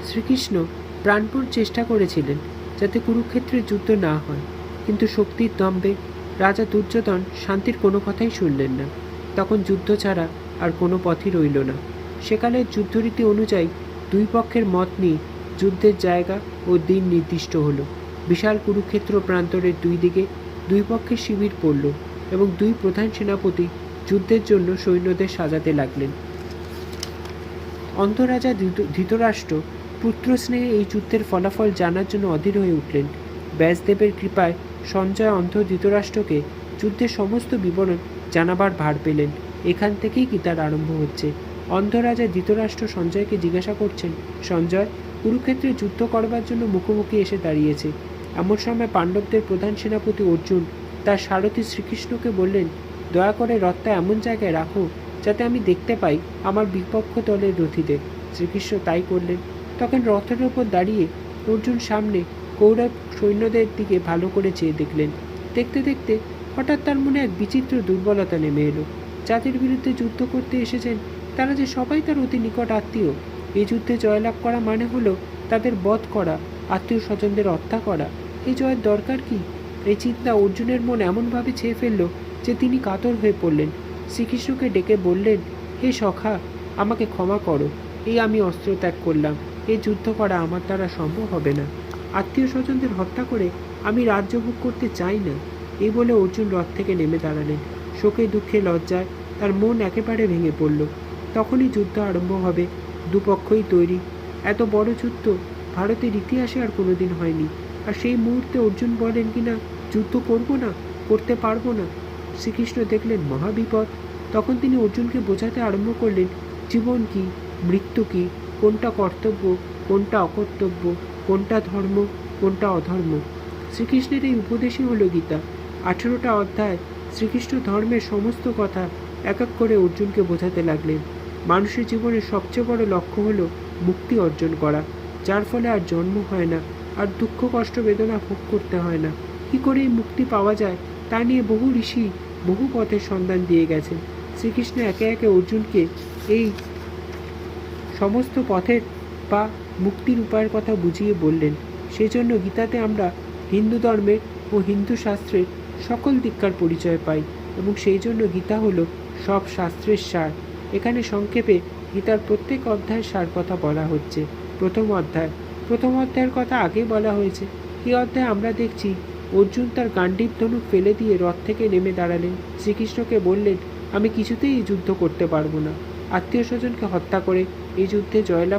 শ্রীকৃষ্ণ প্রাণপণ চেষ্টা করেছিলেন যাতে কুরুক্ষেত্রের যুদ্ধ না হয়, কিন্তু শক্তির দম্ভে রাজা দুর্যোধন শান্তির কোনো কথাই শুনলেন না। তখন যুদ্ধ ছাড়া আর কোনো পথই রইল না। সেকালের যুদ্ধরীতি অনুযায়ী দুই পক্ষের মত নিয়ে যুদ্ধের জায়গা ও দিন নির্দিষ্ট হলো। বিশাল কুরুক্ষেত্র প্রান্তরের দুই দিকে দুই পক্ষের শিবির পড়ল এবং দুই প্রধান সেনাপতি যুদ্ধের জন্য সৈন্যদের সাজাতে লাগলেন। অন্ধরাজা ধৃতরাষ্ট্র পুত্রস্নেহে এই যুদ্ধের ফলাফল জানার জন্য অধীর হয়ে উঠলেন। ব্যাসদেবের কৃপায় সঞ্জয় অন্ধ ধৃতরাষ্ট্রকে যুদ্ধের সমস্ত বিবরণ জানাবার ভার পেলেন। এখান থেকেই গীতার আরম্ভ হচ্ছে। অন্ধরাজা ধৃতরাষ্ট্র সঞ্জয়কে জিজ্ঞাসা করছেন, সঞ্জয়, কুরুক্ষেত্রে যুদ্ধ করবার জন্য মুখোমুখি এসে দাঁড়িয়েছে। এমন সময় পাণ্ডবদের প্রধান সেনাপতি অর্জুন তার সারথি শ্রীকৃষ্ণকে বললেন, দয়া করে রথটা এমন জায়গায় রাখো যাতে আমি দেখতে পাই আমার বিপক্ষ দলের রথীদের। শ্রীকৃষ্ণ তাই করলেন। তখন রথের ওপর দাঁড়িয়ে অর্জুন সামনে কৌরব সৈন্যদের দিকে ভালো করে চেয়ে দেখলেন। দেখতে দেখতে হঠাৎ তার মনে এক বিচিত্র দুর্বলতা নেমে এলো। যাদের বিরুদ্ধে যুদ্ধ করতে এসেছেন তারা যে সবাই তার অতি নিকট আত্মীয়। এই যুদ্ধে জয়লাভ করা মানে হলো তাদের বধ করা, আত্মীয় স্বজনদের হত্যা করা। এই জয়ের দরকার কি? এই চিন্তা অর্জুনের মন এমনভাবে ছেয়ে ফেলল যে তিনি কাতর হয়ে পড়লেন। শ্রীকৃষ্ণকে ডেকে বললেন, হে সখা, আমাকে ক্ষমা করো। এই আমি অস্ত্র ত্যাগ করলাম। এই যুদ্ধ করা আমার দ্বারা সম্ভব হবে না। আত্মীয় স্বজনদের হত্যা করে আমি রাজ্য ভোগ করতে চাই না। এই বলে অর্জুন রথ থেকে নেমে দাঁড়ালেন। শোকে দুঃখে লজ্জায় তার মন একেবারে ভেঙে পড়ল। তখনই যুদ্ধ আরম্ভ হবে। দুপক্ষই তৈরি। এত বড় যুদ্ধ ভারতের ইতিহাসে আর কোনোদিন হয়নি। আর সেই মুহূর্তে অর্জুন বলেন কিনা, যুদ্ধ করব না, করতে পারবো না। শ্রীকৃষ্ণ দেখলেন মহাবিপদ। তখন তিনি অর্জুনকে বোঝাতে আরম্ভ করলেন, জীবন কি, মৃত্যু কি, কোনটা কর্তব্য, কোনটা অকর্তব্য, কোনটা ধর্ম, কোনটা অধর্ম। শ্রীকৃষ্ণের এই উপদেশই হলো গীতা। 18টা অধ্যায় শ্রীকৃষ্ণ ধর্মের সমস্ত কথা এক এক করে অর্জুনকে বোঝাতে লাগলেন। মানুষের জীবনের সবচেয়ে বড় লক্ষ্য হলো মুক্তি অর্জন করা, যার ফলে আর জন্ম হয় না, আর দুঃখ কষ্ট বেদনা ভোগ করতে হয় না। কী করে এই মুক্তি পাওয়া যায় তা নিয়ে বহু ঋষি বহু পথের সন্ধান দিয়ে গেছেন। শ্রীকৃষ্ণ একে একে অর্জুনকে এই সমস্ত পথের বা মুক্তির উপায়ের কথা বুঝিয়ে বললেন। সেজন্য গীতাতে আমরা হিন্দু ধর্মের ও হিন্দু শাস্ত্রের সকল দিককার পরিচয় পাই, এবং সেই জন্য গীতা হলো সব শাস্ত্রের সার। এখানে সংক্ষেপে গীতার প্রত্যেক অধ্যায়ের সার কথা বলা হচ্ছে। প্রথম অধ্যায়ের কথা আগে বলা হয়েছে। এই অধ্যায়ে আমরা দেখছি অর্জুন তার গান্ডীব ধনুক ফেলে দিয়ে রথ থেকে নেমে দাঁড়ালেন। শ্রীকৃষ্ণকে বললেন, আমি কিছুতেই এই যুদ্ধ করতে পারবো না। আত্মীয় স্বজনকে হত্যা করে এই যুদ্ধে জয়লাভ